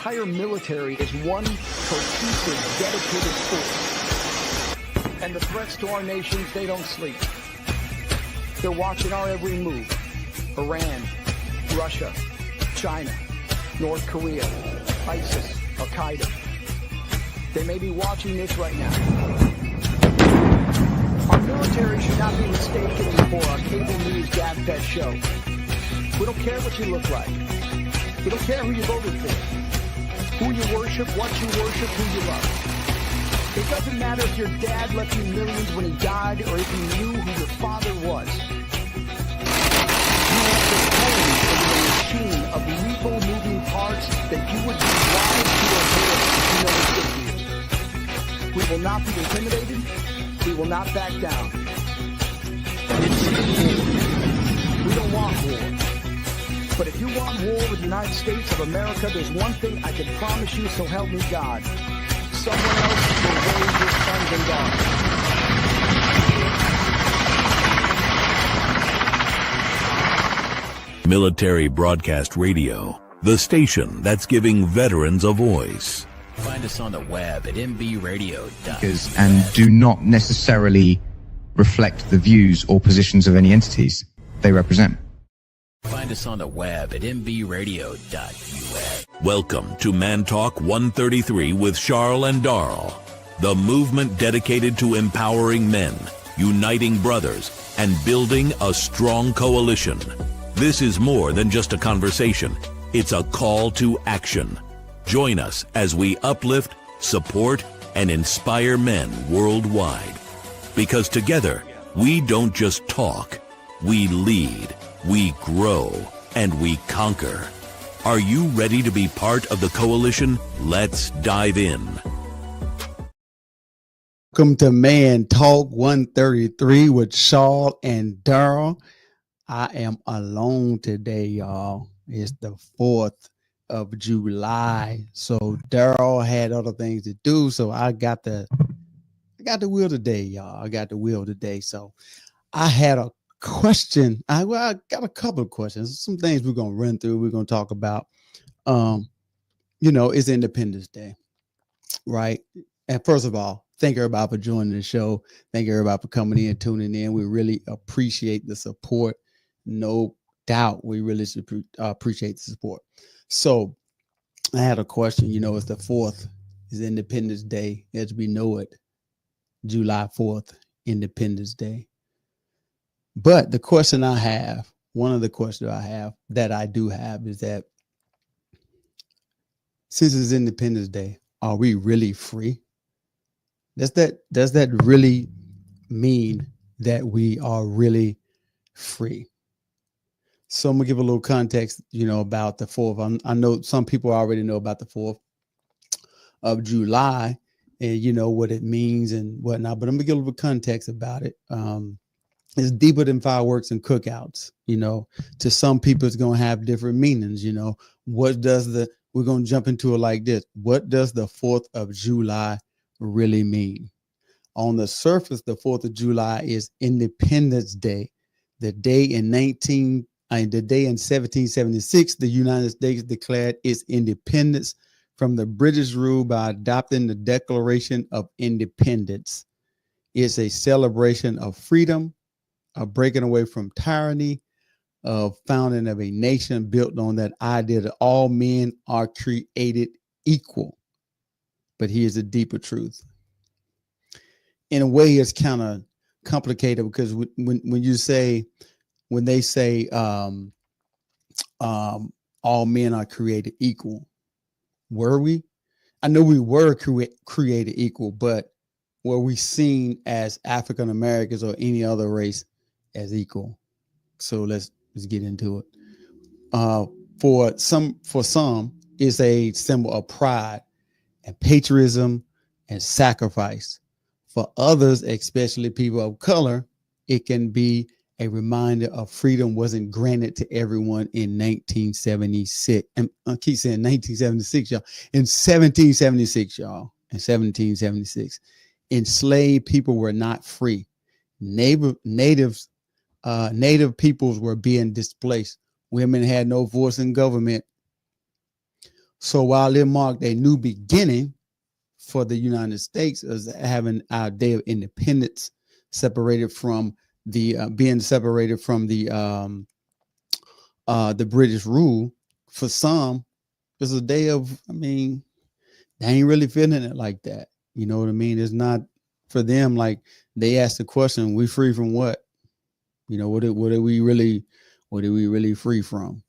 entire military is one cohesive, dedicated force. And the threats to our nations, they don't sleep. They're watching our every move. Iran, Russia, China, North Korea, ISIS, Al-Qaeda. They may be watching this right now. Our military should not be mistaken for a cable news gab-fed show. We don't care what you look like. We don't care who you voted for, who you worship, what you worship, who you love. It doesn't matter if your dad left you millions when he died or if you knew who your father was. You have the code of a machine of lethal moving parts that you would be wise to avoid if you know the good. We will not be intimidated. We will not back down. We don't want war. But if you want war with the United States of America, there's one thing I can promise you, so help me God. Someone else will raise your sons and daughters. Military Broadcast Radio, the station that's giving veterans a voice. Find us on the web at mbradio.net. And do not necessarily reflect the views or positions of any entities they represent. Find us on the web at mbradio.us. Welcome to Man Talk 133 with Charles and Darl, the movement dedicated to empowering men, uniting brothers, and building a strong coalition. This is more than just a conversation. It's a call to action. Join us as we uplift, support, and inspire men worldwide. Because together, we don't just talk, we lead. We grow, and we conquer. Are you ready to be part of the coalition? Let's dive in. Welcome to Man Talk 133 with Charles and Darryl. I am alone today, y'all. It's the 4th of July. So Darryl had other things to do, so I got the wheel today, y'all. I got the wheel today. So I had a question. I got a couple of questions. Some things we're gonna run through. We're gonna talk about. It's Independence Day, right? And first of all, thank everybody for joining the show. Thank everybody for coming in, tuning in. We really appreciate the support. No doubt, we really appreciate the support. So, I had a question. It's the 4th. Is Independence Day as we know it. July 4th, Independence Day. But the question I have, one of the questions I do have is that since it's Independence Day, are we really free? Does that really mean that we are really free? So I'm gonna give a little context, about the 4th. I know some people already know about the 4th of July and what it means and whatnot, but I'm gonna give a little context about it. It's deeper than fireworks and cookouts. To some people, it's going to have different meanings. We're going to jump into it like this. What does the 4th of July really mean? On the surface, the 4th of July is Independence Day. The day in 1776, the United States declared its independence from the British rule by adopting the Declaration of Independence. It's a celebration of freedom, a breaking away from tyranny, of founding of a nation built on that idea that all men are created equal. But here's a deeper truth. In a way, it's kind of complicated because when they say all men are created equal, were we? I know we were created equal, but were we seen as African Americans or any other race as equal? So let's get into it. For some, it's a symbol of pride and patriotism and sacrifice. For others, especially people of color, it can be a reminder of freedom wasn't granted to everyone in 1976. And I keep saying 1976, y'all. In 1776, y'all. In 1776, enslaved people were not free. Native peoples were being displaced. Women had no voice in government. So while it marked a new beginning for the United States as having our day of independence, separated from the being separated from the British rule, for some, it's a day of, I mean, they ain't really feeling it like that. You know what I mean? It's not for them. Like, they ask the question, we free from what? You know, what are we really free from?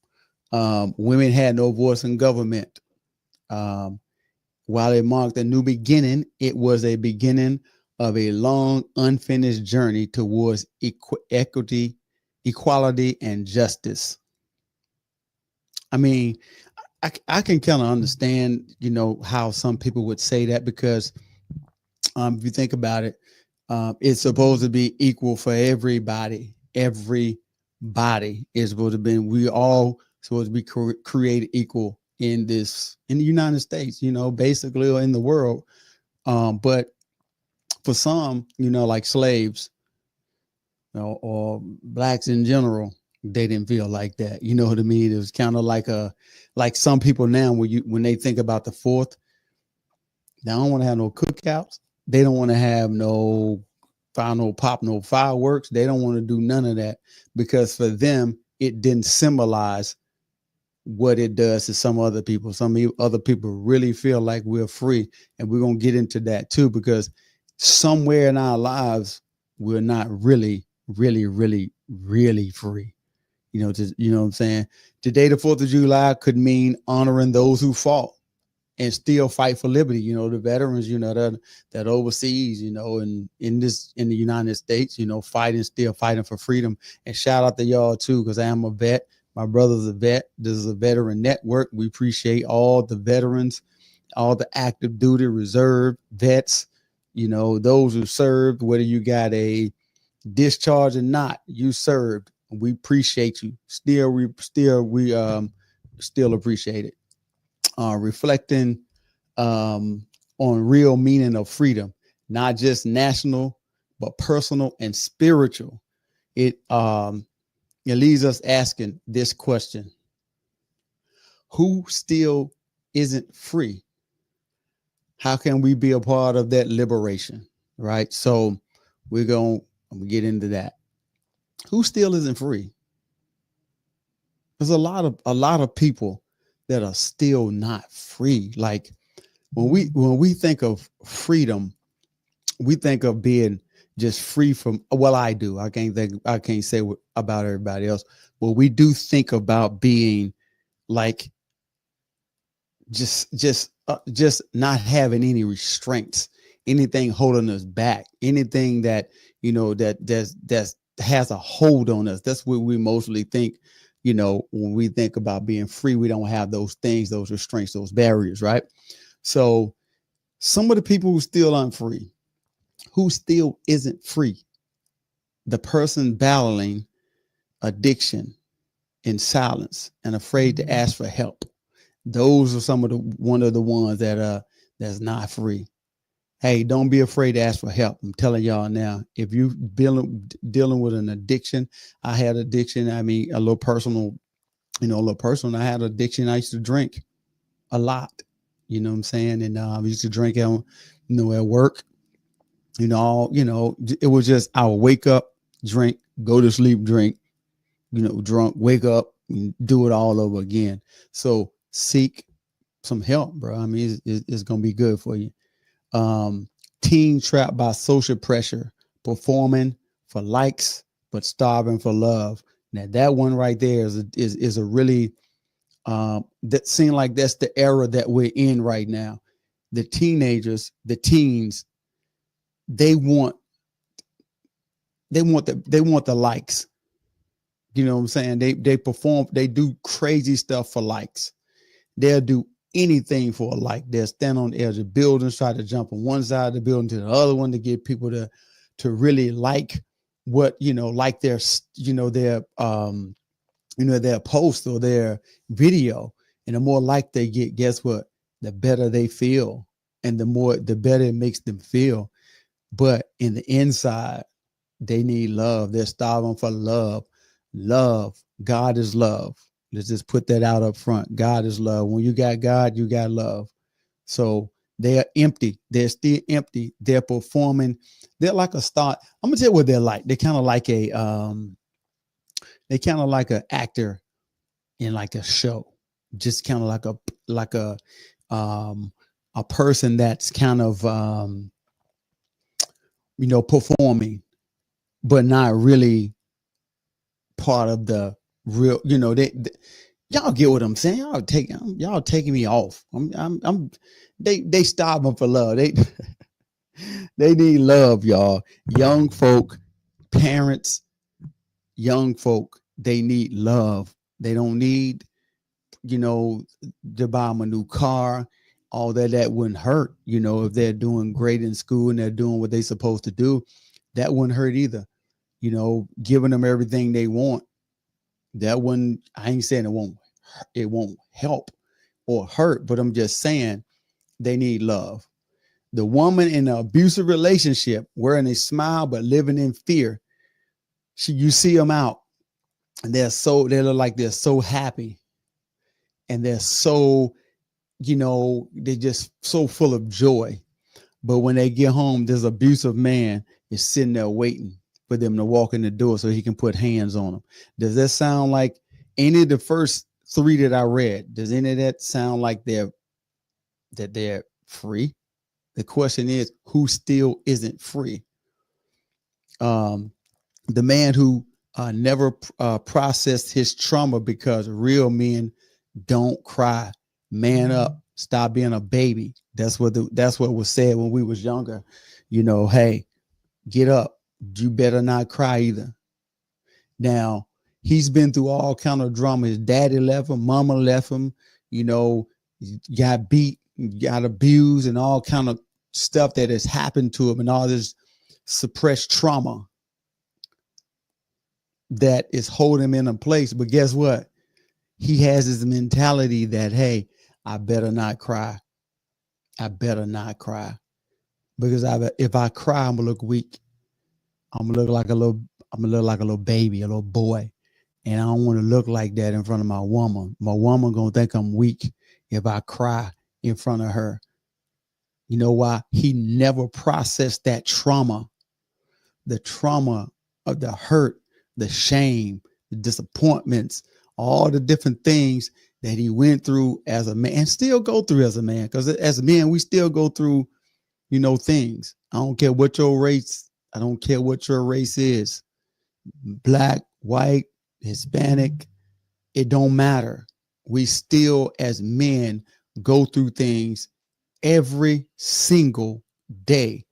Women had no voice in government. While it marked a new beginning, it was a beginning of a long, unfinished journey towards equity, equality, and justice. I mean, I can kind of understand, you know, how some people would say that, because if you think about it, it's supposed to be equal for everybody. Everybody is supposed to be, we all supposed to be created equal in the United States, you know, basically, or in the world. But for some, you know, like slaves, you know, or blacks in general, they didn't feel like that. You know what I mean? It was kind of like some people now, when they think about the 4th, they don't want to have no cookouts. They don't want to have no fireworks. They don't want to do none of that, because for them, it didn't symbolize what it does to some other people. Some other people really feel like we're free, and we're going to get into that too, because somewhere in our lives, we're not really free. You know, you know what I'm saying? Today, the 4th of July could mean honoring those who fought and still fight for liberty. You know, the veterans, you know, that overseas, you know, and in the United States, you know, still fighting for freedom. And shout out to y'all too, because I am a vet. My brother's a vet. This is a veteran network. We appreciate all the veterans, all the active duty reserve vets, you know, those who served, whether you got a discharge or not, you served. We appreciate you. We still appreciate it. Reflecting on real meaning of freedom, not just national, but personal and spiritual. It leaves us asking this question: who still isn't free? How can we be a part of that liberation? Right. So I'm gonna get into that. Who still isn't free? There's a lot of people that are still not free. Like, when we think of freedom, we think of being just free from, well, I do. I can't say about everybody else. Well, we do think about being like just not having any restraints, anything holding us back, anything that, you know, that has a hold on us. That's what we mostly think. You know, when we think about being free, we don't have those things, those restraints, those barriers, right? So some of the people who still aren't free, who still isn't free, the person battling addiction in silence and afraid to ask for help. Those are one of the ones that's not free. Hey, don't be afraid to ask for help. I'm telling y'all now, if you dealing with an addiction, I had addiction. I mean, a little personal. I had addiction. I used to drink a lot. You know what I'm saying? And I used to drink at work. It was just, I would wake up, drink, go to sleep, drink, drunk, wake up, and do it all over again. So seek some help, bro. I mean, it's going to be good for you. Teen trapped by social pressure, performing for likes, but starving for love. Now that one right there is a really, that seems like that's the era that we're in right now. The teens, they want the likes. You know what I'm saying? They perform, they do crazy stuff for likes. They'll do anything for a like. They'll stand on the edge of buildings, try to jump from one side of the building to the other one to get people to really like what, like their post or their video. And the more like they get, guess what? The better they feel. And the better it makes them feel. But in the inside, they need love. They're starving for love. Love. God is love. Let's just put that out up front. God is love. When you got God, you got love. So they are empty. They're still empty. They're performing. They're like a star. I'm gonna tell you what they're like. They're kind of like an actor in like a show. Just kind of a person that's kind of performing, but not really part of the real. Y'all get what I'm saying? Y'all taking me off. They starving for love. They need love, y'all. Young folk, parents, young folk, they need love. They don't need, to buy them a new car. All that wouldn't hurt, if they're doing great in school and they're doing what they're supposed to do, that wouldn't hurt either. Giving them everything they want. That wouldn't, I ain't saying it won't help or hurt, but I'm just saying they need love. The woman in an abusive relationship, wearing a smile but living in fear, you see them out, and they look like they're so happy, and they're so, they're just so full of joy. But when they get home, this abusive man is sitting there waiting for them to walk in the door so he can put hands on them. Does that sound like any of the first three that I read? Does any of that sound like they're free? The question is, who still isn't free? The man who never processed his trauma, because real men don't cry. Man up, stop being a baby. That's what was said when we was younger. Hey, get up. You better not cry either. Now, he's been through all kind of drama. His daddy left him, mama left him, got beat, got abused, and all kind of stuff that has happened to him, and all this suppressed trauma that is holding him in a place. But guess what? He has his mentality that, hey, I better not cry. I better not cry, because if I cry, I'm gonna look weak. I'm gonna look like a little baby, a little boy. And I don't want to look like that in front of my woman. My woman gonna think I'm weak if I cry in front of her. You know why? He never processed that trauma, the trauma of the hurt, the shame, the disappointments, all the different things that he went through as a man, and still go through as a man. Because as men, we still go through, things. I don't care what your race. I don't care what your race is. Black, white, Hispanic, it don't matter. We still, as men, go through things every single day.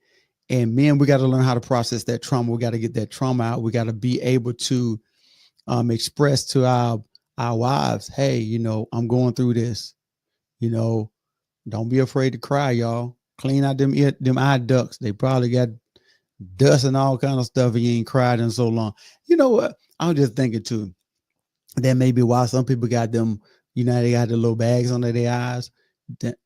And men, we got to learn how to process that trauma. We got to get that trauma out. We got to be able to express to our wives, hey, I'm going through this. Don't be afraid to cry, y'all. Clean out them eye ducts. They probably got dust and all kind of stuff, and you ain't cried in so long. You know what? I was just thinking too, that maybe why some people got them, they got the little bags under their eyes.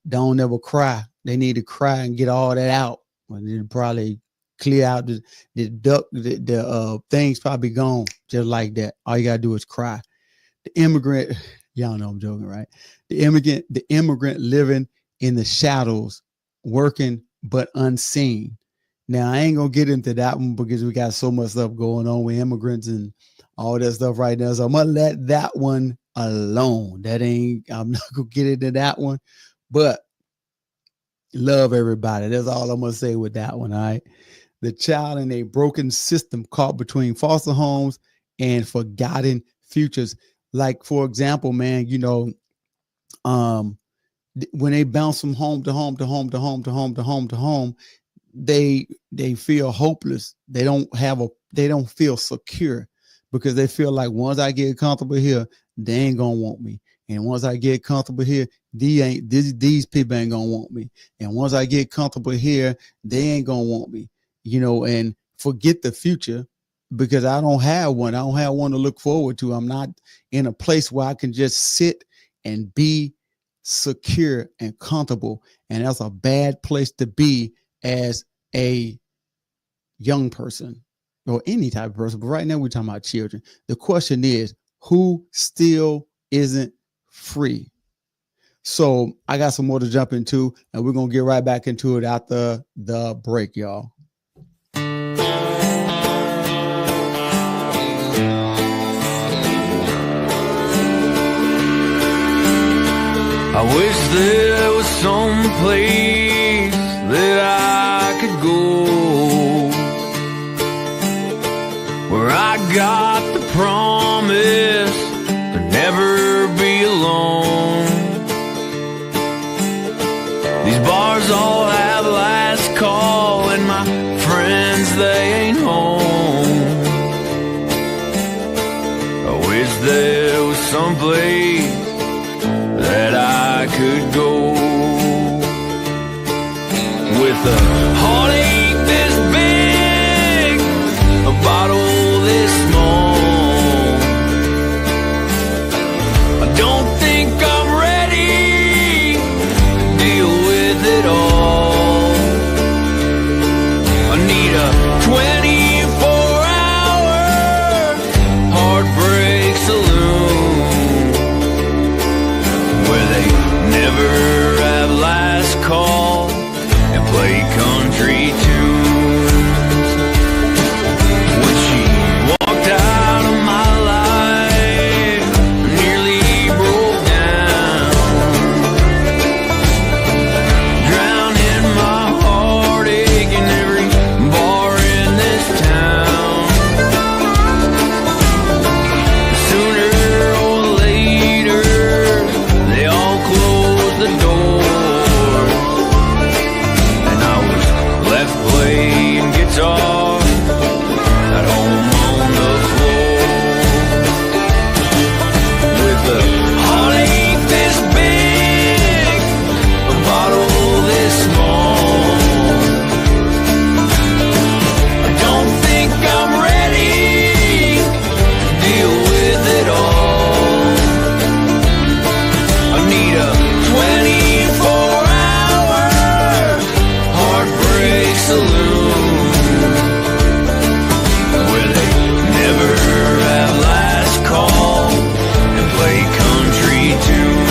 Don't ever cry. They need to cry and get all that out. And then probably clear out the duct, the things probably gone just like that. All you gotta do is cry. The immigrant, y'all know I'm joking, right? The immigrant living in the shadows, working but unseen. Now, I ain't gonna get into that one because we got so much stuff going on with immigrants and all that stuff right now. So I'm gonna let that one alone. I'm not gonna get into that one, but love everybody. That's all I'm gonna say with that one. All right. The child in a broken system caught between foster homes and forgotten futures. Like, for example, man, when they bounce from home to home to home to home to home to home to home, they feel hopeless. They don't feel secure, because they feel like once I get comfortable here, they ain't gonna want me. And once I get comfortable here, these people ain't gonna want me. And once I get comfortable here, they ain't gonna want me. And forget the future, because I don't have one. I don't have one to look forward to. I'm not in a place where I can just sit and be secure and comfortable. And that's a bad place to be as a young person or any type of person. But right now we're talking about children. The question is, who still isn't free. So I got some more to jump into, and we're going to get right back into it after the break, y'all. I wish there was some place that I could go where I got the promise to never be alone. These bars all have last call, and my friends, they ain't home. I wish there was some place that I could go with a heartache this big, a bottle this small. I don't think I'm ready to deal with it all. I need a 24-hour heartbreak saloon where they never have last call and play country tunes. When she walked out of my life, I nearly broke down, drowning my heartache in every bar in this town. Sooner or later, they all closed the doors, and I was left playing guitar at home on the floor with a heartache this big, a bottle this small. I don't think I'm ready to deal with it all. I need a 24-hour heartbreak saloon where they never have last call and play country tunes.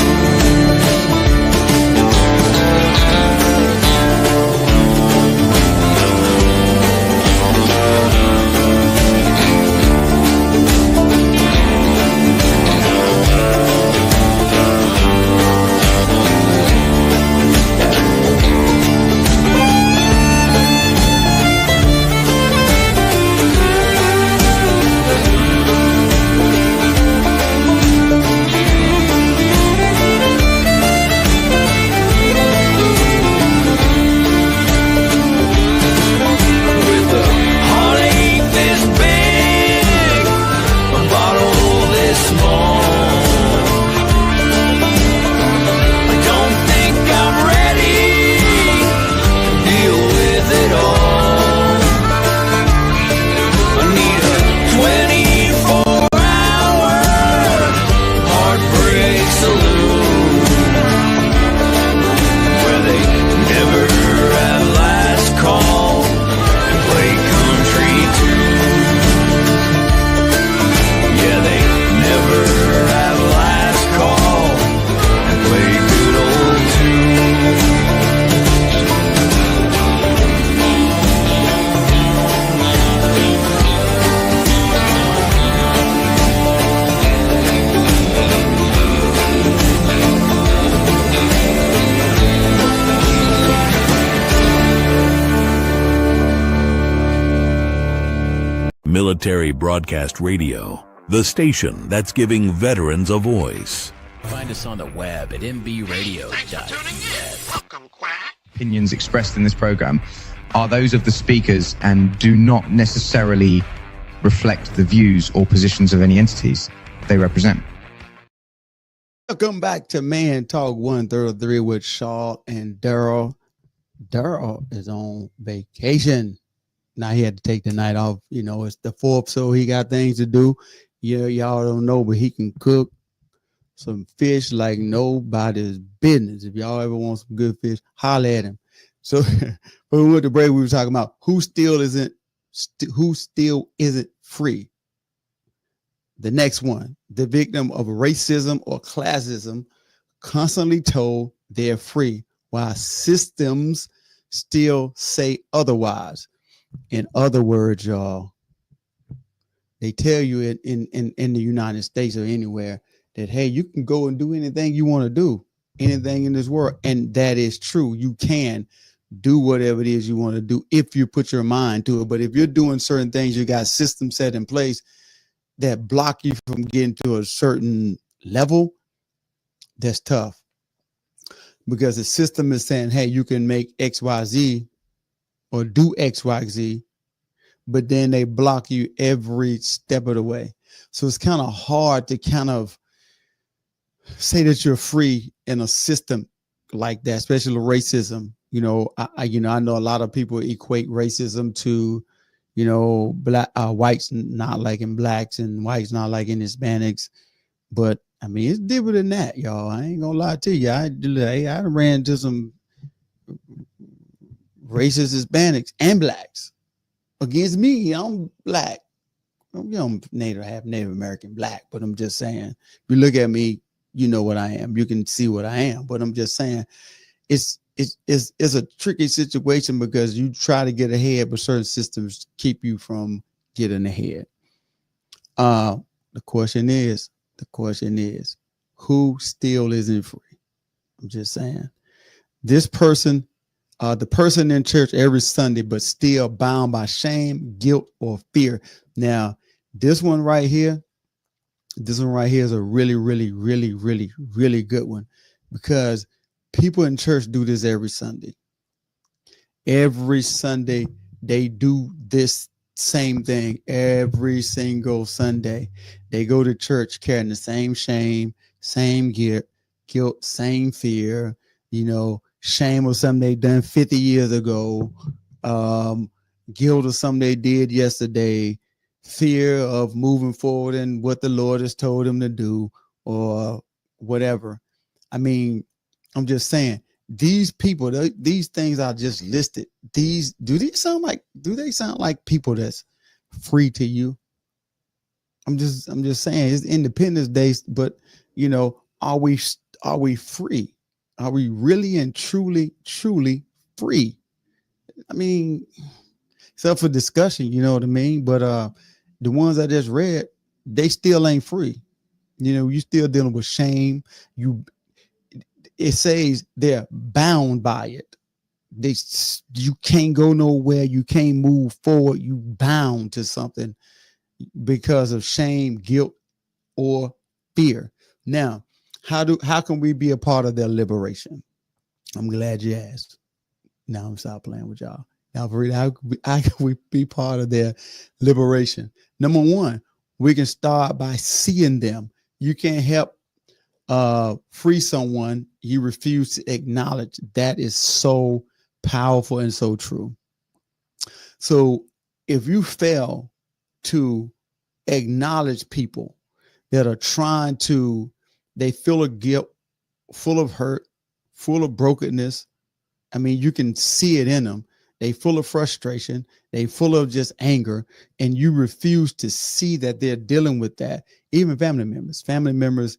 With a heartache this big, a bottle this small. I don't think I'm ready to deal with it all. I need a 24-hour heartbreak saloon where they never have last call and play country tunes. Yeah, they never have last call and play good old tunes. Military Broadcast Radio, the station that's giving veterans a voice. Find us on the web at mbradio.net. Opinions expressed in this program are those of the speakers and do not necessarily reflect the views or positions of any entities they represent. Welcome back to Man Talk 133 with Shaw and Daryl. Daryl is on vacation. Now he had to take the night off. You know, it's the 4th, so he got things to do. Yeah, y'all don't know, but he can cook some fish like nobody's business. If y'all ever want some good fish, holler at him. So, but we went to break. We were talking about who still isn't free. The next one, the victim of racism or classism constantly told they're free while systems still say otherwise. In other words, y'all, they tell you in the United States or anywhere that, hey, you can go and do anything you want to do, anything in this world. And that is true. You can do whatever it is you want to do if you put your mind to it. But if you're doing certain things, you got systems set in place that block you from getting to a certain level, that's tough. Because the system is saying, hey, you can make XYZ or do XYZ, but then they block you every step of the way. So it's kind of hard to kind of say that you're free in a system like that, especially racism. You know, I know a lot of people equate racism to, you know, black whites not liking blacks and whites not liking Hispanics. But I mean, it's deeper than that, y'all. I ain't gonna lie to you. I ran into some racist Hispanics and blacks against me. I'm black. I'm half Native American black, but I'm just saying, if you look at me, you know what I am. You can see what I am. But I'm just saying, it's a tricky situation because you try to get ahead, but certain systems keep you from getting ahead. The question is, who still isn't free? I'm just saying, this person, the person in church every Sunday, but still bound by shame, guilt, or fear. Now, this one right here is a really, really, really, really, really good one, because people in church do this every Sunday. Every Sunday, they do this same thing every single Sunday. They go to church carrying the same shame, same guilt, same fear, shame of something they done 50 years ago, guilt of something they did yesterday, fear of moving forward and what the Lord has told them to do or whatever. I mean, I'm just saying, these people, these things I just listed, do they sound like people that's free to you? I'm just saying, it's Independence Day, but are we free? Are we really and truly free? I mean, it's up for discussion, you know what I mean? But the ones I just read, they still ain't free. You still dealing with shame. It says they're bound by it. You can't go nowhere. You can't move forward. You bound to something because of shame, guilt, or fear. Now, how can we be a part of their liberation? I'm glad you asked. Now I'm stop playing with y'all. Now, how can we be part of their liberation? Number one, we can start by seeing them. You can't help free someone you refuse to acknowledge. That is so powerful and so true. So if you fail to acknowledge people that are they feel a guilt, full of hurt, full of brokenness. I mean, you can see it in them. They full of frustration. They full of just anger, and you refuse to see that they're dealing with that. Even family members,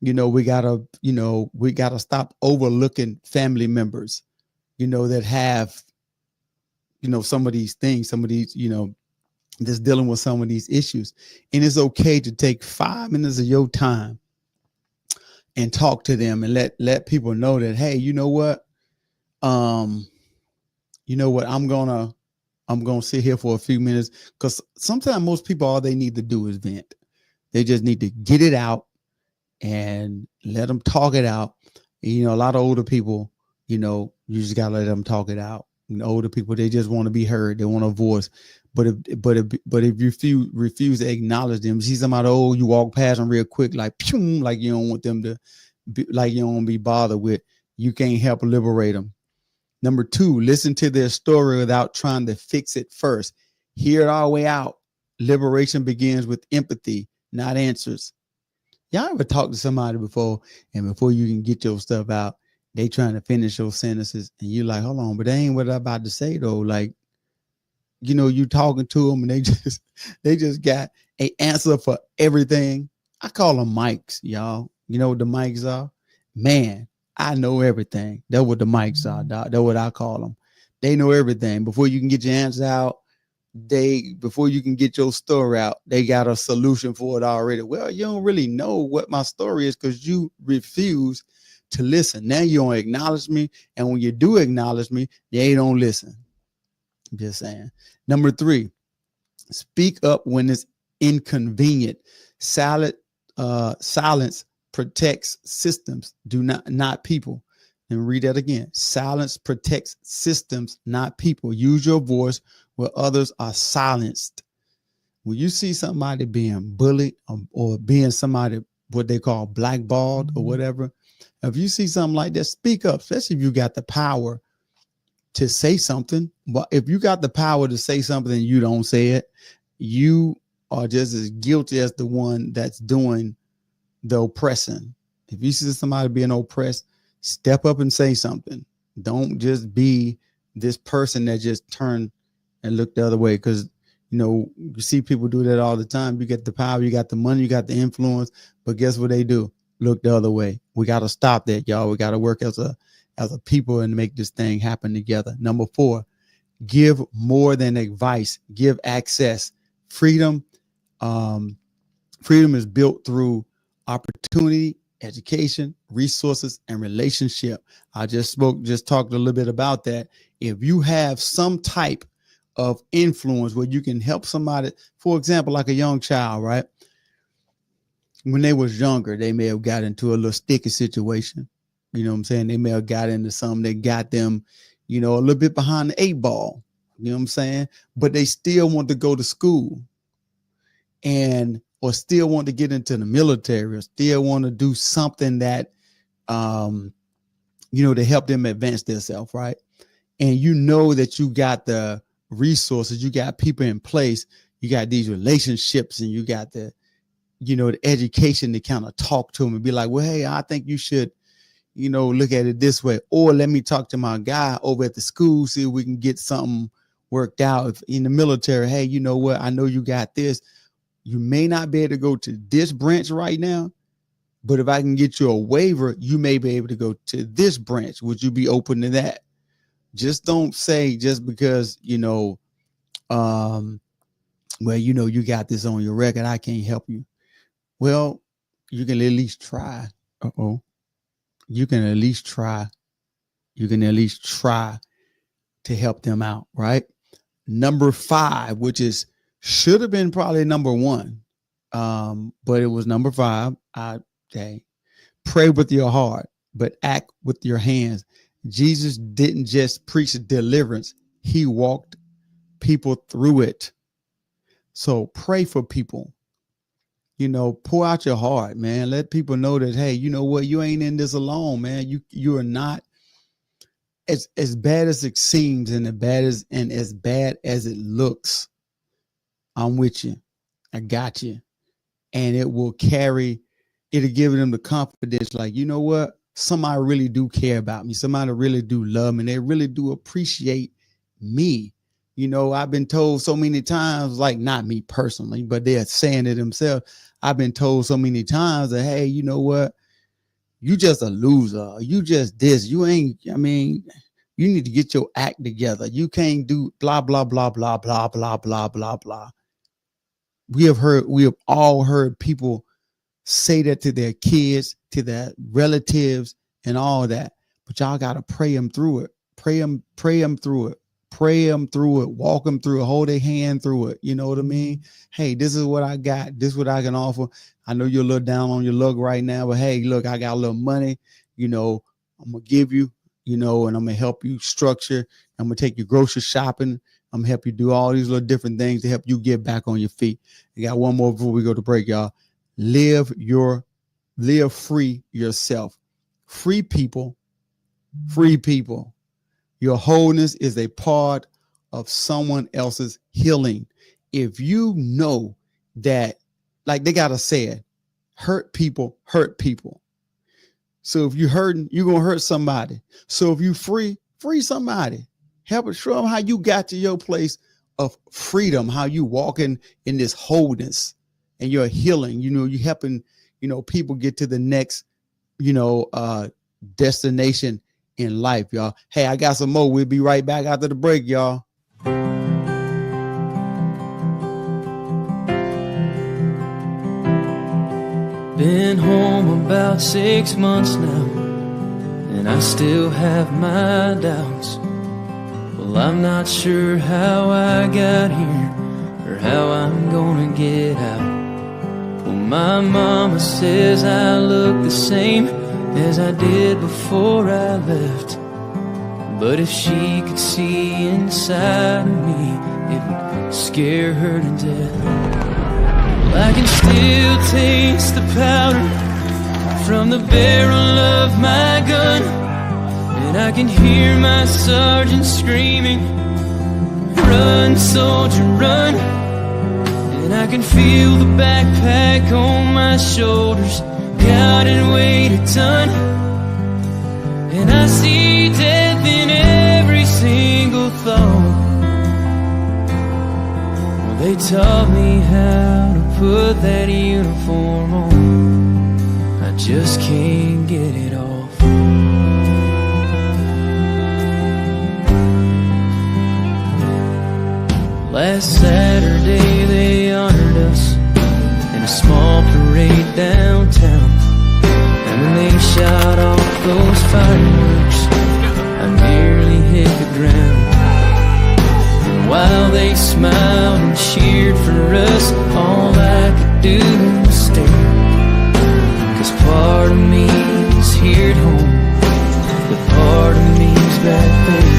we gotta stop overlooking family members, that have, some of these things, that's dealing with some of these issues. And it's okay to take 5 minutes of your time and talk to them and let people know that, hey, you know what? I'm gonna sit here for a few minutes, because sometimes most people, all they need to do is vent. They just need to get it out and let them talk it out. A lot of older people, you just gotta let them talk it out. Older people, they just want to be heard. They want a voice. But if you refuse to acknowledge them, see somebody old, you walk past them real quick, like you don't want them to be, like you don't want to be bothered with. You can't help liberate them. Number two, listen to their story without trying to fix it first. Hear it all the way out. Liberation begins with empathy, not answers. Y'all ever talked to somebody before, and before you can get your stuff out, they trying to finish your sentences, and you're like, hold on, but that ain't what I'm about to say though. Like, you talking to them and they just got an answer for everything. I call them mics, y'all. You know what the mics are? Man, I know everything. That's what the mics are, dog. That's what I call them. They know everything. Before you can get your answer out, before you can get your story out, they got a solution for it already. Well, you don't really know what my story is because you refuse to listen. Now you don't acknowledge me. And when you do acknowledge me, they don't listen. I'm just saying. Number 3, speak up when it's inconvenient. Silence protects systems, not people. And read that again. Silence protects systems, not people. Use your voice where others are silenced. When you see somebody being bullied or being somebody, what they call blackballed or whatever, if you see something like that, speak up, especially if you got the power to say something. But if you got the power to say something and you don't say it, you are just as guilty as the one that's doing the oppressing. If you see somebody being oppressed, step up and say something. Don't just be this person that just turned and looked the other way. Because, you see people do that all the time. You get the power, you got the money, you got the influence, but guess what they do? Look the other way. We got to stop that, y'all. We got to work as a people and make this thing happen together. Number 4, give more than advice. Give access. Freedom. Freedom is built through opportunity, education, resources, and relationship. I just talked a little bit about that. If you have some type of influence where you can help somebody, for example, like a young child, right? When they was younger, they may have got into a little sticky situation. You know what I'm saying? They may have got into something that got them, a little bit behind the 8 ball. You know what I'm saying? But they still want to go to school or still want to get into the military or still want to do something that, to help them advance themselves, right? And that you got the resources, you got people in place, you got these relationships, and you got the education to kind of talk to them and be like, well, hey, I think you should, look at it this way. Or let me talk to my guy over at the school, see if we can get something worked out. If in the military, hey, you know what? I know you got this. You may not be able to go to this branch right now, but if I can get you a waiver, you may be able to go to this branch. Would you be open to that? Just don't say just because, well, you got this on your record, I can't help you. Well, you can at least try. You can at least try. You can at least try to help them out, right? Number 5, which should have been probably number 1, but it was number 5. Pray with your heart, but act with your hands. Jesus didn't just preach deliverance. He walked people through it. So pray for people. Pour out your heart, man. Let people know that, hey, you know what? You ain't in this alone, man. You are not as bad as it seems and as bad as it looks. I'm with you. I got you. And it'll give them the confidence, like, you know what? Somebody really do care about me. Somebody really do love me. They really do appreciate me. I've been told so many times, like not me personally, but they're saying it themselves. I've been told so many times that, hey, you know what? You just a loser. You just this. You need to get your act together. You can't do blah, blah, blah, blah, blah, blah, blah, blah, blah. We have all heard people say that to their kids, to their relatives, and all that. But y'all got to pray them through it. Pray them through it. Pray them through it. Walk them through it. Hold their hand through it. You know what I mean? Hey, this is what I got. This is what I can offer. I know you're a little down on your luck right now, but hey, look, I got a little money. I'm going to give you, and I'm going to help you structure. I'm going to take you grocery shopping. I'm going to help you do all these little different things to help you get back on your feet. I got one more before we go to break, y'all. Live free yourself. Free people. Your wholeness is a part of someone else's healing. If you know that, like they got to say it, hurt people hurt people. So if you're hurting, you're going to hurt somebody. So if you free somebody. Help it, show them how you got to your place of freedom, how you walking in this wholeness and you're healing, you helping, people get to the next, destination in life, y'all. Hey, I got some more. We'll be right back after the break, y'all. Been home about 6 months now, and I still have my doubts. Well, I'm not sure how I got here or how I'm gonna get out. Well, my mama says I look the same as I did before I left, but if she could see inside of me, it would scare her to death. I can still taste the powder from the barrel of my gun, and I can hear my sergeant screaming, "Run, soldier, run!" And I can feel the backpack on my shoulders, got it weighed a ton. And I see death in every single thought. Well, they taught me how to put that uniform on. I just can't get it off. Last Saturday they honored us in a small parade downtown, and when they shot off those fireworks, I nearly hit the ground. And while they smiled and cheered for us, all I could do was stare. 'Cause part of me is here at home, but part of me's back there.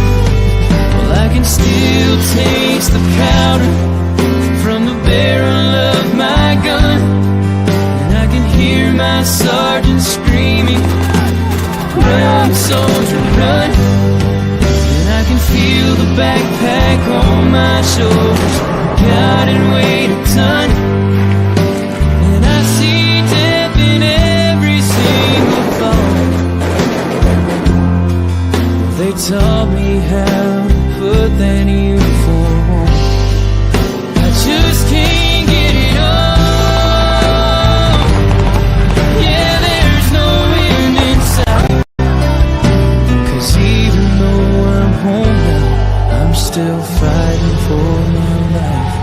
Well, I can still taste the powder from the barrel of my gun, and I can hear my sergeant screaming, "Run, soldier, run!" And I can feel the backpack on my shoulders, got it weighed a ton. And I see death in every single thought. They taught me how to put that uniform on. I just can't get it off. Yeah, there's no end in sight. 'Cause even though I'm home now, I'm still fighting for my life.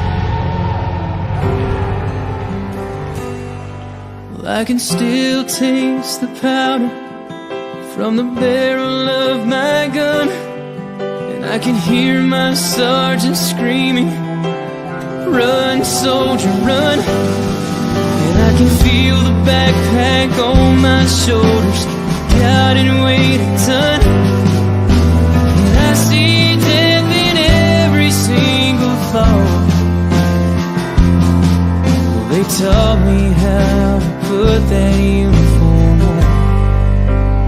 Well, I can still taste the powder from the barrel of my gun, and I can hear my sergeant screaming, "Run, soldier, run!" And I can feel the backpack on my shoulders, got it weighed a ton. And I see death in every single thought. Well, they taught me how to put that uniform on.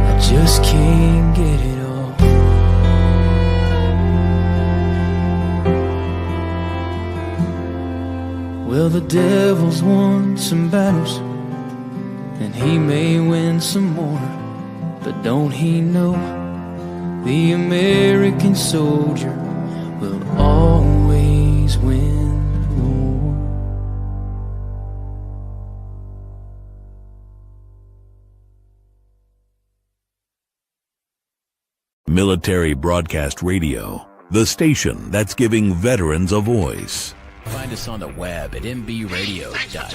I just can't get it off. Well, the devil's won some battles, and he may win some more, but don't he know the American soldier will always win the war? Military Broadcast Radio, the station that's giving veterans a voice. Find us on the web at mbradio.us.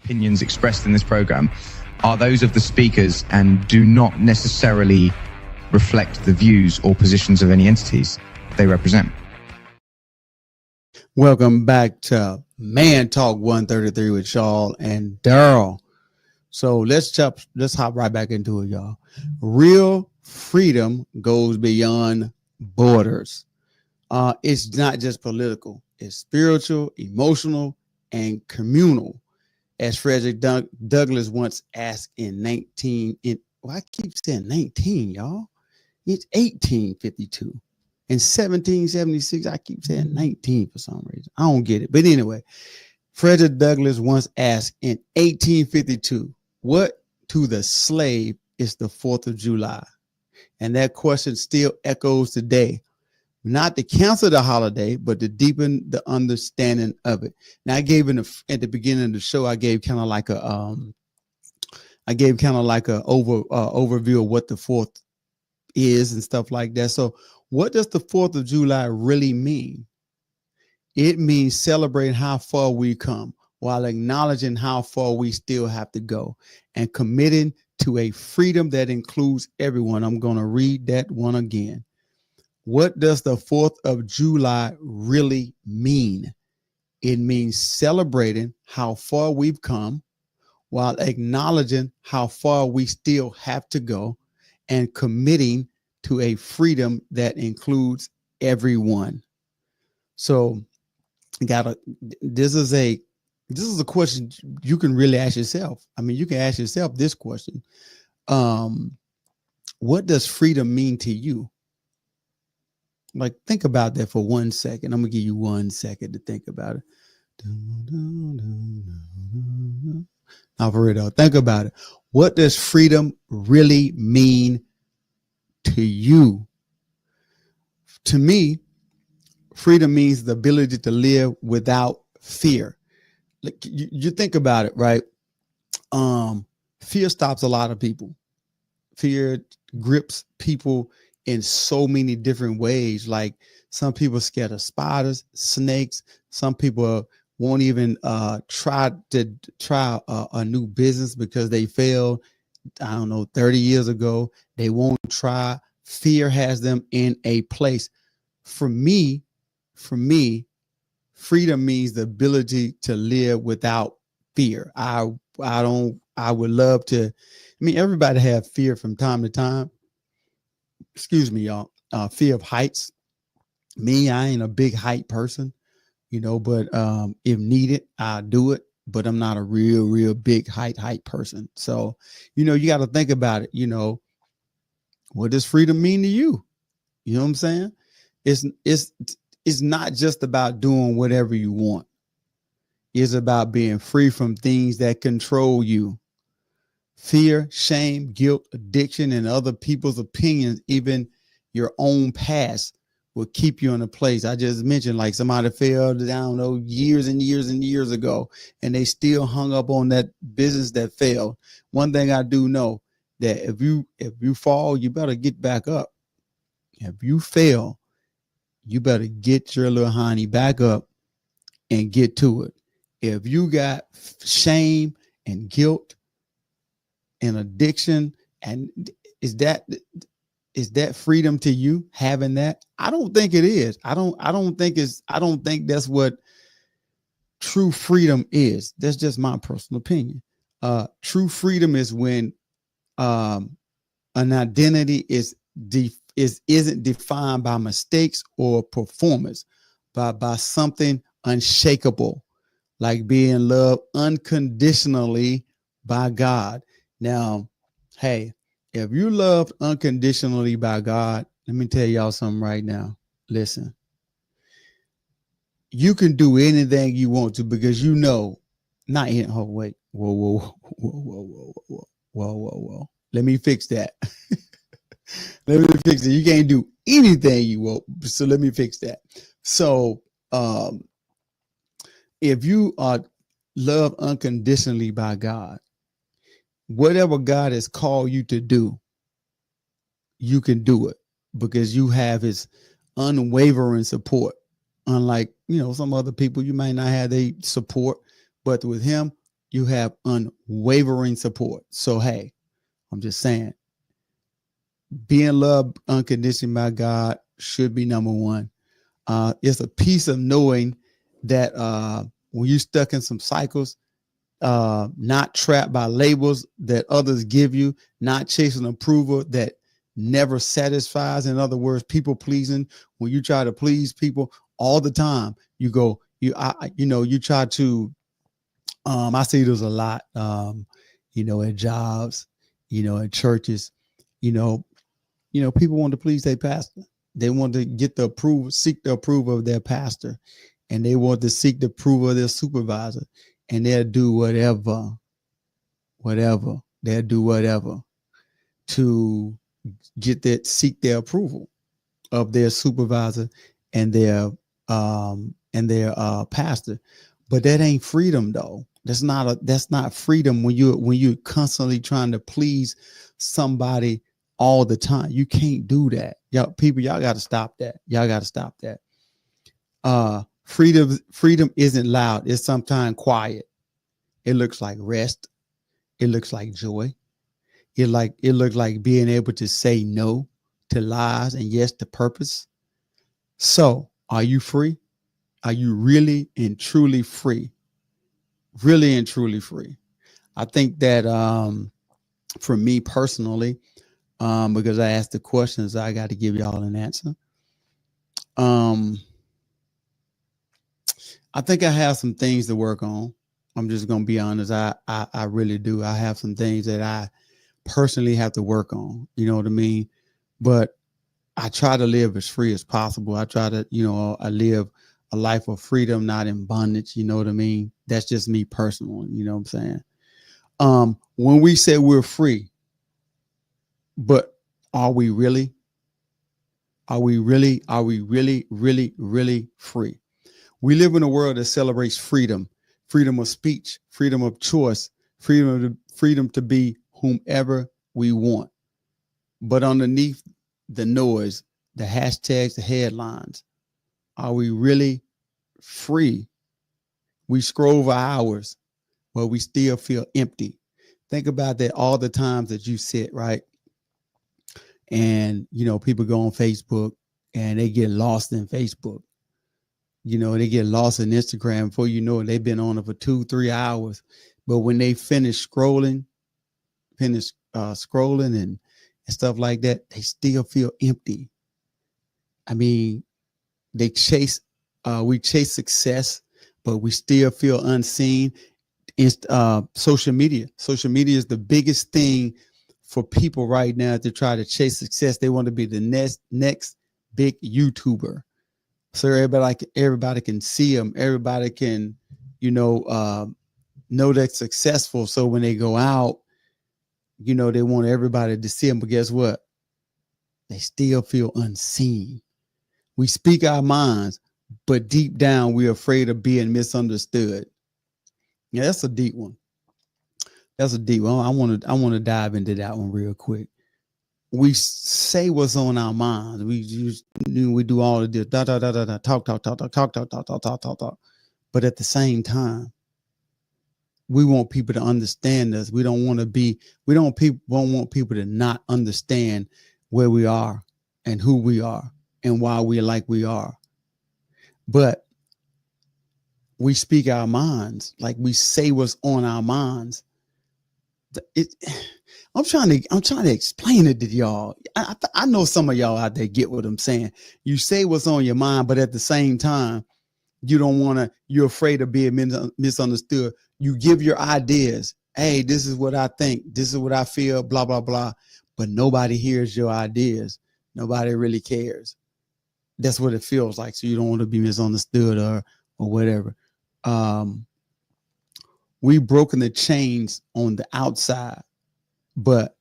Opinions expressed in this program are those of the speakers and do not necessarily reflect the views or positions of any entities they represent. Welcome back to Man Talk 133 with Charles and Daryl. So let's hop right back into it, y'all. Real freedom goes beyond borders. It's not just political, it's spiritual, emotional, and communal. As Frederick Douglass once asked in I keep saying 19, y'all. It's 1852. In 1776, I keep saying 19 for some reason. I don't get it. But anyway, Frederick Douglass once asked in 1852, what to the slave is the 4th of July? And that question still echoes today. not to cancel the holiday, but to deepen the understanding of it. Now, I gave at the beginning of the show, I gave kind of like a overview of what the 4th is and stuff like that. So what does the 4th of July really mean? It means celebrating how far we come while acknowledging how far we still have to go and committing to a freedom that includes everyone. I'm going to read that one again. What does the 4th of July really mean? It means celebrating how far we've come while acknowledging how far we still have to go and committing to a freedom that includes everyone. So this is a question you can really ask yourself. I mean, you can ask yourself this question. What does freedom mean to you? Like, think about that for 1 second. I'm gonna give you 1 second to think about it. Now, for real though, think about it. What does freedom really mean to you? To me, freedom means the ability to live without fear. Like, you think about it, right? Fear stops a lot of people. Fear grips people in so many different ways. Like, some people are scared of spiders, snakes. Some people won't even try a new business because they failed, 30 years ago. They won't try. Fear has them in a place. For me, freedom means the ability to live without fear. I would love to. I mean, everybody have fear from time to time. Excuse me, y'all. Fear of heights. Me, I ain't a big height person, but if needed, I'll do it. But I'm not a real big height person. So, you got to think about it. What does freedom mean to you? You know what I'm saying? It's not just about doing whatever you want. It's about being free from things that control you. Fear, shame, guilt, addiction, and other people's opinions, even your own past, will keep you in a place. I just mentioned, like, somebody failed, years and years and years ago, and they still hung up on that business that failed. One thing I do know, that if you fall, you better get back up. If you fail, you better get your little honey back up and get to it. If you got shame and guilt and addiction, and is that freedom to you, having that? I don't think it is. I don't think that's what true freedom is. That's just my personal opinion. True freedom is when an identity isn't defined by mistakes or performance, but by something unshakable, like being loved unconditionally by God. Now, hey, if you loved unconditionally by God, let me tell y'all something right now. Listen, you can do anything you want to, because not in. Oh, wait, whoa. Let me fix that. Let me fix it. You can't do anything you want. So let me fix that. So, if you are loved unconditionally by God, whatever God has called you to do, you can do it, because you have his unwavering support. Unlike, some other people, you might not have their support, but with him, you have unwavering support. So, hey, I'm just saying, being loved unconditionally by God should be number one. It's a piece of knowing that when you're stuck in some cycles, not trapped by labels that others give you, not chasing approval that never satisfies. In other words, people pleasing. When you try to please people all the time, you try to, I see there's a lot, at jobs, at churches, people want to please their pastor. They want to get the approval, seek the approval of their pastor, and they want to seek the approval of their supervisor, and they'll do whatever. They'll do whatever to seek their approval. of their supervisor and their pastor. But that ain't freedom though. That's not freedom when you're constantly trying to please somebody all the time. You can't do that. Y'all got to stop that. Y'all got to stop that. Freedom isn't loud. It's sometimes quiet. It looks like rest. It looks like joy. It looks like being able to say no to lies and yes to purpose. So, are you free? Are you really and truly free? Really and truly free? I think that for me personally, because I asked the questions, I got to give y'all an answer. I think I have some things to work on. I'm just gonna be honest. I really do. I have some things that I personally have to work on. You know what I mean? But I try to live as free as possible. I try to, I live a life of freedom, not in bondage. You know what I mean? That's just me personally. You know what I'm saying? When we say we're free, but are we really? Are we really, really free? We live in a world that celebrates freedom of speech, freedom of choice, freedom to be whomever we want. But underneath the noise, the hashtags, the headlines, are we really free? We scroll for hours, but we still feel empty. Think about that all the times that you sit, right? And, people go on Facebook and they get lost in Facebook. They get lost in Instagram. Before you know it, they've been on it for 2-3 hours. But when they finish scrolling and stuff like that, they still feel empty. I mean, we chase success, but we still feel unseen. Social media is the biggest thing for people right now to try to chase success. They want to be the next big YouTuber. So everybody can see them. Everybody can, know they're successful. So when they go out, they want everybody to see them. But guess what? They still feel unseen. We speak our minds, but deep down, we're afraid of being misunderstood. Yeah, that's a deep one. I want to dive into that one real quick. We say what's on our minds. We do all of this, talk. But at the same time, we want people to understand us. We don't want people to not understand where we are and who we are and why we're like we are. But we speak our minds, like we say what's on our minds. I'm trying to explain it to y'all. I know some of y'all out there get what I'm saying. You say what's on your mind, but at the same time, you're afraid of being misunderstood. You give your ideas. Hey, this is what I think. This is what I feel, blah, blah, blah. But nobody hears your ideas. Nobody really cares. That's what it feels like. So you don't want to be misunderstood or whatever. We've broken the chains on the outside, but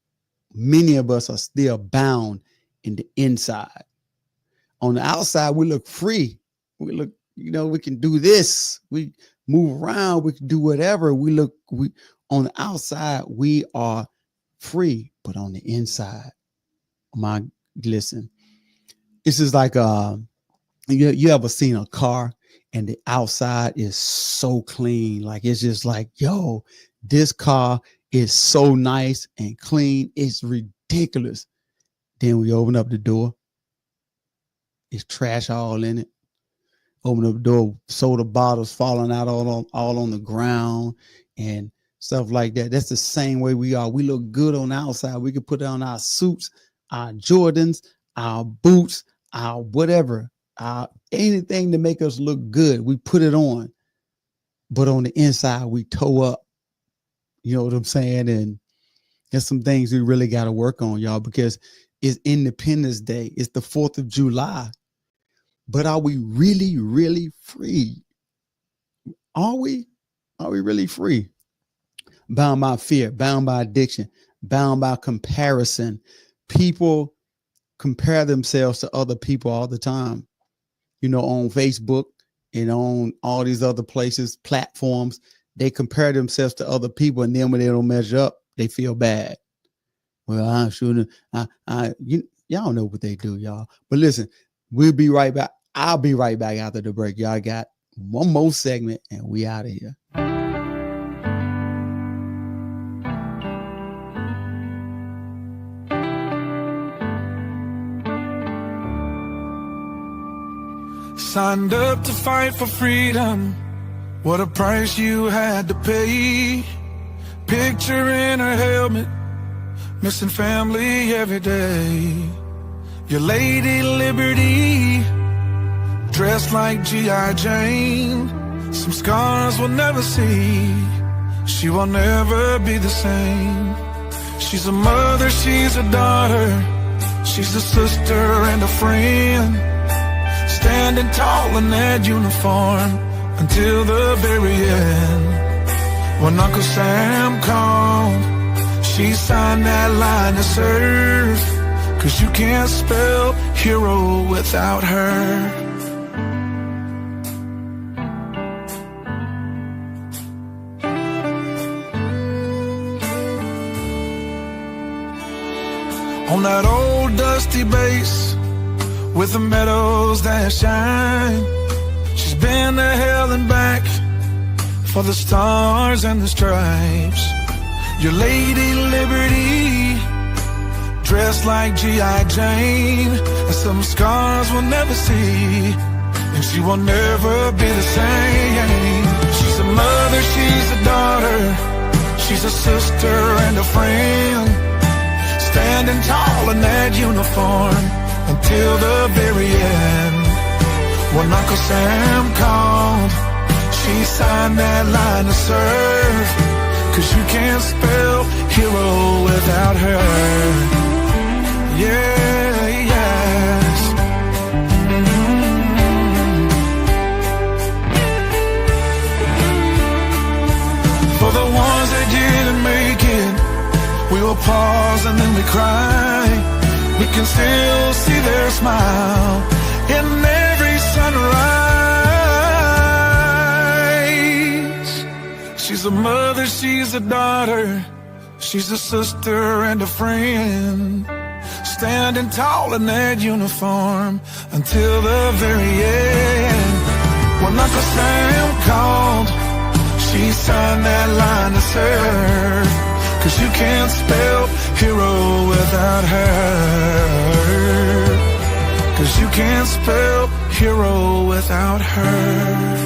many of us are still bound in the inside. On the outside, we look free. We look, we can do this. We move around. We can do whatever. We on the outside, we are free, but on the inside, listen, this is like, you ever seen a car and the outside is so clean? Like, it's just like, yo, this car is so nice and clean. It's ridiculous. Then we open up the door. It's trash all in it. Open up the door, soda bottles falling out all on the ground and stuff like that. That's the same way we are. We look good on the outside. We can put on our suits, our Jordans, our boots, our whatever, anything to make us look good. We put it on. But on the inside, we toe up. You know what I'm saying? And there's some things we really got to work on, y'all, because it's Independence Day. It's the 4th of July. But are we really, really free? Are we really free? Bound by fear, bound by addiction, bound by comparison. People compare themselves to other people all the time, you know, on Facebook and on all these other places, platforms. They compare themselves to other people, and then when they don't measure up, they feel bad. Well, I shouldn't. Y'all know what they do, y'all. But listen, we'll be right back. I'll be right back after the break. Y'all got one more segment, and we out of here. Signed up to fight for freedom. What a price you had to pay. Picture in her helmet, missing family every day. Your Lady Liberty, dressed like G.I. Jane. Some scars we'll never see. She will never be the same. She's a mother, she's a daughter. She's a sister and a friend. Standing tall in that uniform until the very end. When Uncle Sam called, she signed that line to serve. 'Cause you can't spell hero without her. On that old dusty base with the meadows that shine, she's been to hell and back for the stars and the stripes. Your Lady Liberty, dressed like G.I. Jane, and some scars we'll never see, and she will never be the same. She's a mother, she's a daughter, she's a sister and a friend, standing tall in that uniform until the very end. When Uncle Sam called, she signed that line to serve. 'Cause you can't spell hero without her. Yeah, yes. For the ones that didn't make it, we will pause and then we cry. We can still see their smile in every sunrise. She's a mother, she's a daughter, she's a sister and a friend, standing tall in that uniform until the very end. When Uncle Sam called, she signed that line to serve. 'Cause you can't spell hero without her. 'Cause you can't spell hero without her.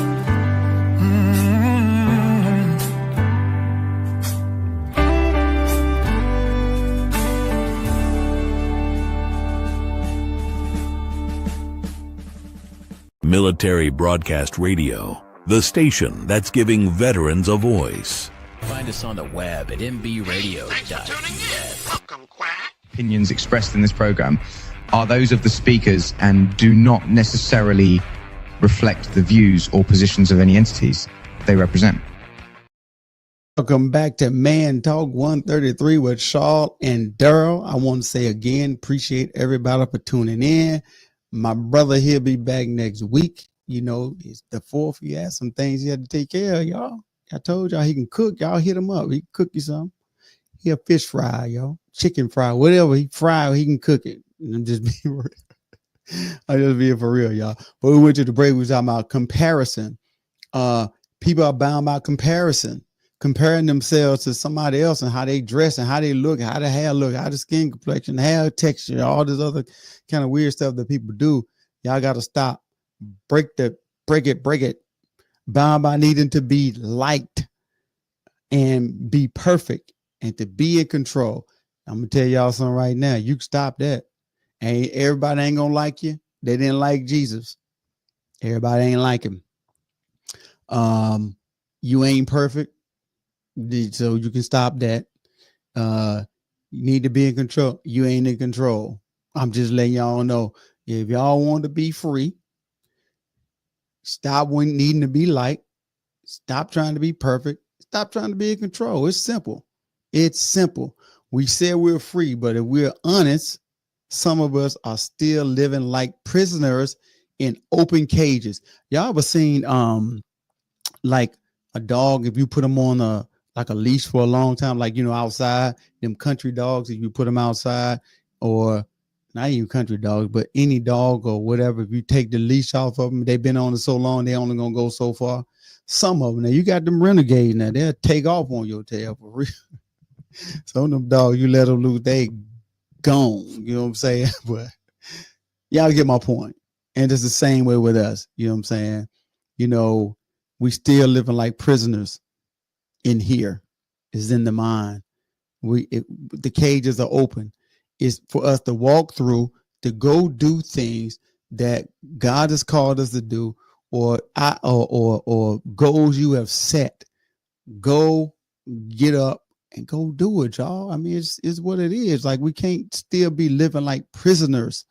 Military Broadcast Radio, the station that's giving veterans a voice. Find us on the web at mbradio.us. Opinions expressed in this program are those of the speakers and do not necessarily reflect the views or positions of any entities they represent. Welcome back to Man Talk 133 with Charles and Daryl. I want to say again, appreciate everybody for tuning in. My brother, he'll be back next week. You know, it's the 4th. He has some things he had to take care of, y'all. I told y'all he can cook. Y'all hit him up. He can cook you some. He'll fish fry, y'all. Chicken fry, whatever he fry, he can cook it. I'm just being real. I'm just being for real, y'all. But we went to the break. We were talking about comparison. People are bound by comparison, comparing themselves to somebody else and how they dress and how they look, how the hair look, how the skin complexion, hair texture, all this other kind of weird stuff that people do. Y'all got to stop. Break it. Bound by needing to be liked and be perfect and to be in control. I'm gonna tell y'all something right now. You can stop that. And everybody ain't gonna like you. They didn't like Jesus. Everybody ain't like him. You ain't perfect, so you can stop that. You need to be in control. You ain't in control. I'm just letting y'all know. If y'all want to be free, stop needing to be liked. Stop trying to be perfect. Stop trying to be in control. It's simple. It's simple. We say we're free, but if we're honest, some of us are still living like prisoners in open cages. Y'all ever seen like a dog, if you put them on a leash for a long time, like, outside, them country dogs, if you put them outside, or not even country dogs, but any dog or whatever, if you take the leash off of them, they've been on it so long, they only gonna go so far. Some of them, now you got them renegades now, they'll take off on your tail for real. Some of them dogs, you let them loose, they gone, you know what I'm saying? But y'all get my point. And it's the same way with us, you know what I'm saying? We still living like prisoners in here. It's in the mind. The cages are open. It's for us to walk through, to go do things that God has called us to do, or goals you have set. Go get up and go do it, y'all. I mean, it's what it is. Like, we can't still be living like prisoners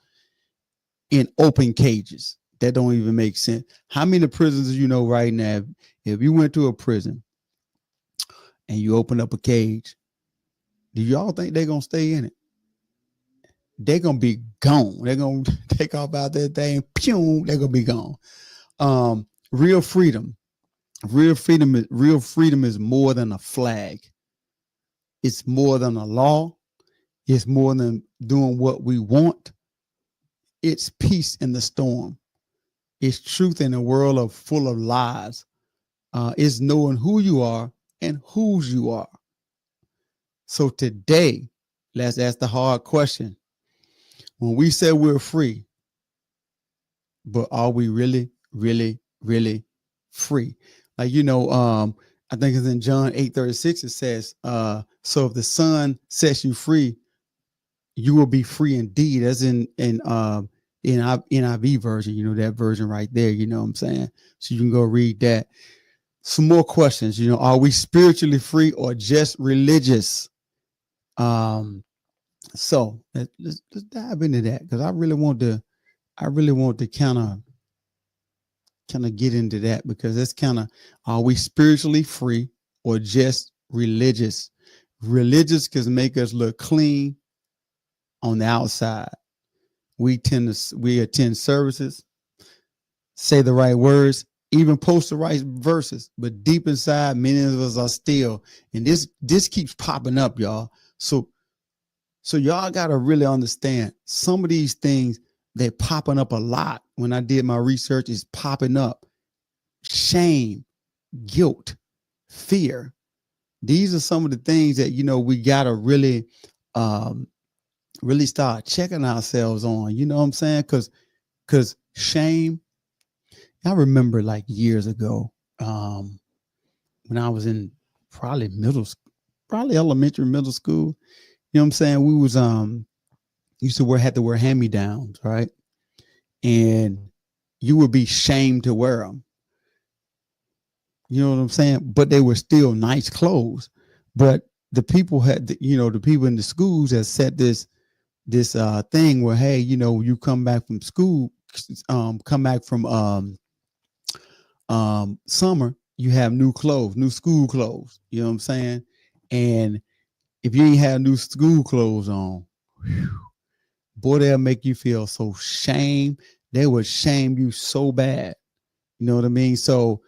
in open cages. That don't even make sense. How many prisons you know right now? If you went to a prison and you open up a cage, do y'all think they're gonna stay in it? They're gonna be gone. They're gonna take off out that thing. Pew, they're gonna be gone. Real freedom is more than a flag. It's more than a law. It's more than doing what we want. It's peace in the storm. It's truth in a world full of lies. It's knowing who you are and whose you are. So today, let's ask the hard question. When we say we're free, but are we really, really, really free? Like, I think it's in John 8:36, it says, so if the Son sets you free, you will be free indeed. As in NIV version, that version right there, you know what I'm saying? So you can go read that. Some more questions, are we spiritually free or just religious? So let's dive into that, because I really want to kind of get into that, because that's are we spiritually free or just religious? Religious can make us look clean on the outside. We attend services, say the right words, even post the right verses, but deep inside, many of us are still, and this keeps popping up, y'all. So y'all got to really understand some of these things, they're popping up a lot. When I did my research, it's popping up. Shame, guilt, fear. These are some of the things that, we got to really start checking ourselves on, you know what I'm saying? Because shame, I remember like years ago, when I was in probably elementary, middle school, you know what I'm saying? We was had to wear hand-me-downs, right? And you would be shamed to wear them. You know what I'm saying? But they were still nice clothes. But the people the people in the schools had set this thing where, hey, you come back from school, come back from summer, you have new clothes, new school clothes. You know what I'm saying? And if you ain't have new school clothes on, boy, they'll make you feel so shame. They would shame you so bad. You know what I mean? So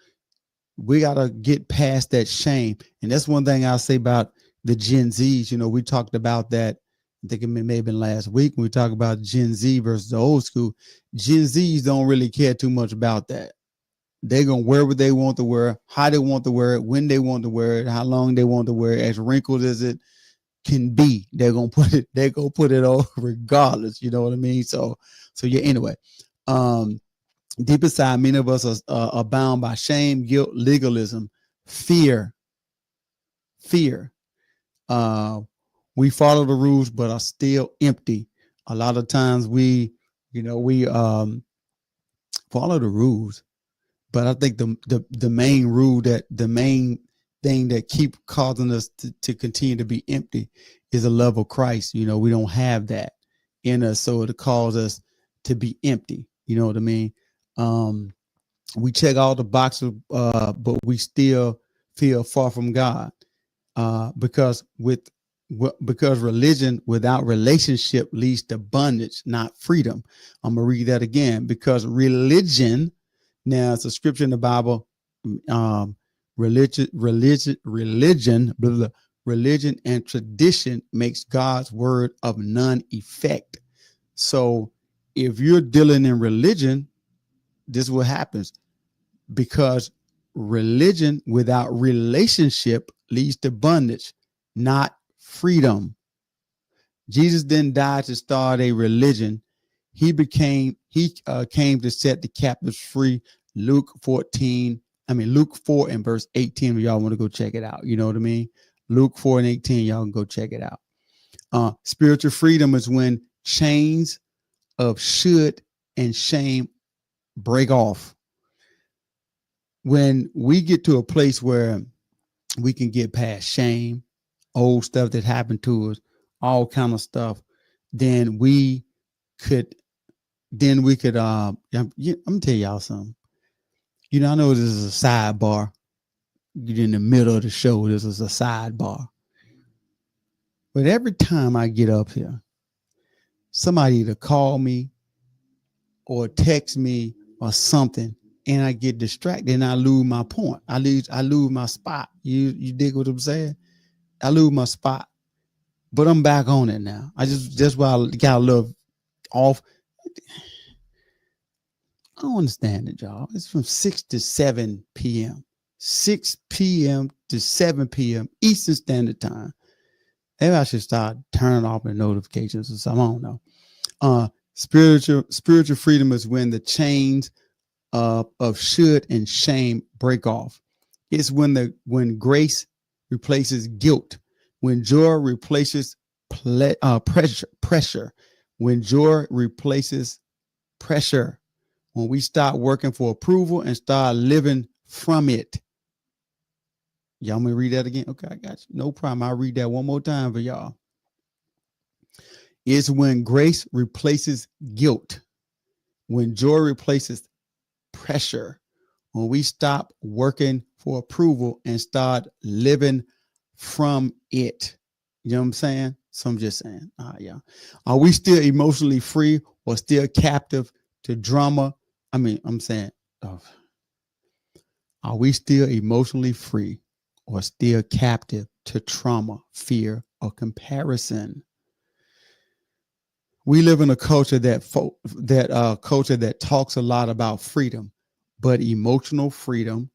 we got to get past that shame. And that's one thing I'll say about the Gen Zs. We talked about that. I think it may have been last week when we talked about Gen Z versus the old school. Gen Zs don't really care too much about that. They're going to wear what they want to wear, how they want to wear it, when they want to wear it, how long they want to wear it, as wrinkled as it can be. They're going to put it on regardless. You know what I mean? So yeah, anyway, deep inside, many of us are bound by shame, guilt, legalism, fear. We follow the rules, but are still empty. A lot of times we follow the rules, but I think the main rule, the main thing that keep causing us to continue to be empty is the love of Christ. We don't have that in us, so it causes us to be empty. You know what I mean? We check all the boxes, but we still feel far from God, because with because religion without relationship leads to bondage, not freedom. I'm going to read that again. Because religion, now it's a scripture in the Bible, religion, blah, blah, religion and tradition makes God's word of none effect. So if you're dealing in religion, this is what happens. Because religion without relationship leads to bondage, not freedom. Jesus didn't die to start a religion. He came to set the captives free. Luke 4 and verse 18. If y'all want to go check it out, you know what I mean? Luke 4 and 18, y'all can go check it out. Spiritual freedom is when chains of should and shame break off. When we get to a place where we can get past shame, old stuff that happened to us, all kind of stuff, then we could I'm gonna tell y'all something. You know, I know this is a sidebar. You're in the middle of the show. This is a sidebar. But every time I get up here, somebody either call me or text me or something, and I get distracted and I lose my point. I lose my spot. You dig what I'm saying? I lose my spot. But I'm back on it now. That's why I got a little off. I don't understand it, y'all. It's from 6 to 7 p.m. 6 p.m. to 7 p.m. Eastern Standard Time. Maybe I should start turning off the notifications or something. I don't know. Spiritual freedom is when the chains of should and shame break off. It's when grace replaces guilt, when joy replaces pressure, when joy replaces pressure, when we start working for approval and start living from it. Y'all want me to read that again? Okay, I got you. No problem. I'll read that one more time for y'all. It's when grace replaces guilt, when joy replaces pressure, when we stop working for approval and start living from it. You know what I'm saying? So I'm just saying, yeah. Are we still emotionally free or still captive to drama? I'm saying, are we still emotionally free or still captive to trauma, fear, or comparison? We live in a culture that talks a lot about freedom, but emotional freedom.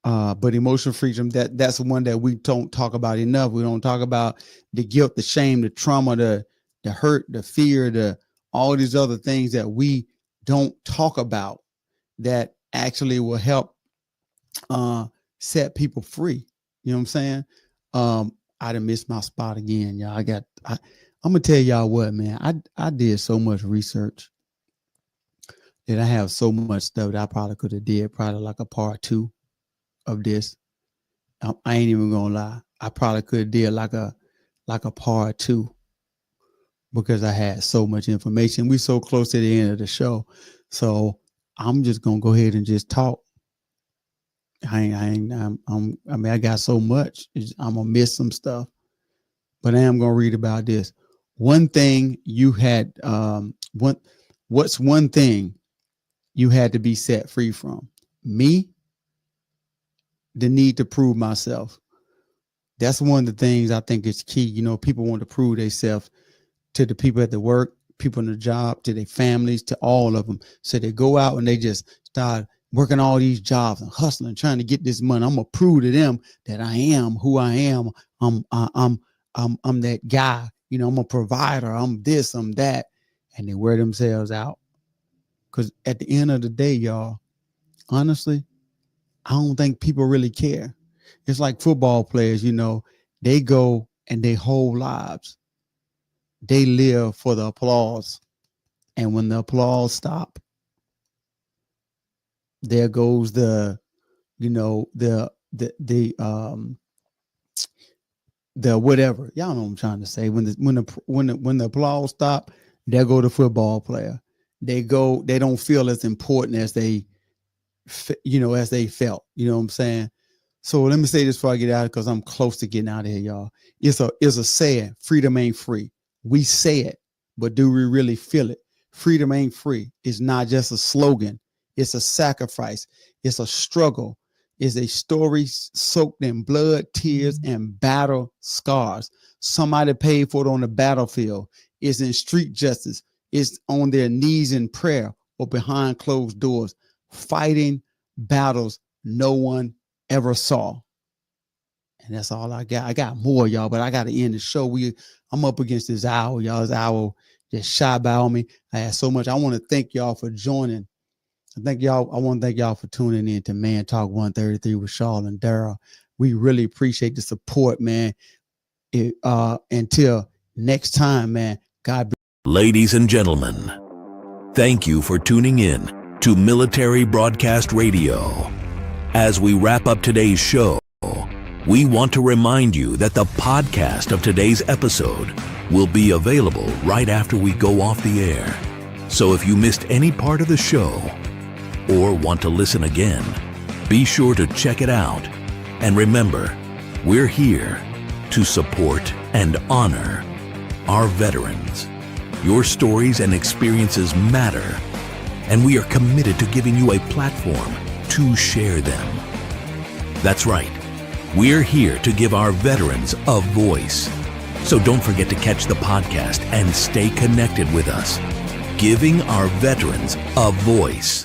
That's one that we don't talk about enough. We don't talk about the guilt, the shame, the trauma, the hurt, the fear, all these other things that we don't talk about that actually will help set people free. You know what I'm saying? I done missed my spot again, y'all. I'm gonna tell y'all what, man. I did so much research that I have so much stuff that I probably could have did probably like a part 2 of this. I ain't even gonna lie. I probably could have did like a part 2 because I had so much information. We so close to the end of the show, so I'm just gonna go ahead and just talk. I got so much. I'm gonna miss some stuff, but I am gonna read about this. One thing you had. What's one thing you had to be set free from? Me. The need to prove myself. That's one of the things I think is key. You know, people want to prove themselves to the people at the work, people in the job, to their families, to all of them. So they go out and they just start working all these jobs and hustling, trying to get this money. I'm gonna prove to them that I am who I am. I'm that guy. You know, I'm a provider. I'm this, I'm that, and they wear themselves out. Because at the end of the day, y'all, honestly, I don't think people really care. It's like football players, you know, they go and their whole lives, they live for the applause. And when the applause stop, there goes the whatever. Y'all know what I'm trying to say. When the applause stop, there go the football player. They don't feel as important as they felt. You know what I'm saying? So let me say this before I get out, because I'm close to getting out of here, y'all. It's a saying, freedom ain't free. We say it, but do we really feel it? Freedom ain't free. It's not just a slogan. It's a sacrifice. It's a struggle. It's a story soaked in blood, tears, and battle scars. Somebody paid for it on the battlefield. It's in street justice. It's on their knees in prayer or behind closed doors, fighting battles no one ever saw. And that's all I got. I got more, y'all, but I got to end the show. I'm up against this hour, y'all. This hour just shot by on me. I had so much. I want to thank y'all for joining. I want to thank y'all for tuning in to Man Talk 133 with Charles and Daryl. We really appreciate the support, man. Until next time, man. God bless. Ladies and gentlemen, thank you for tuning in to Military Broadcast Radio. As we wrap up today's show, we want to remind you that the podcast of today's episode will be available right after we go off the air. So if you missed any part of the show or want to listen again, be sure to check it out. And remember, we're here to support and honor our veterans. Your stories and experiences matter, and we are committed to giving you a platform to share them. That's right. We're here to give our veterans a voice. So don't forget to catch the podcast and stay connected with us. Giving our veterans a voice.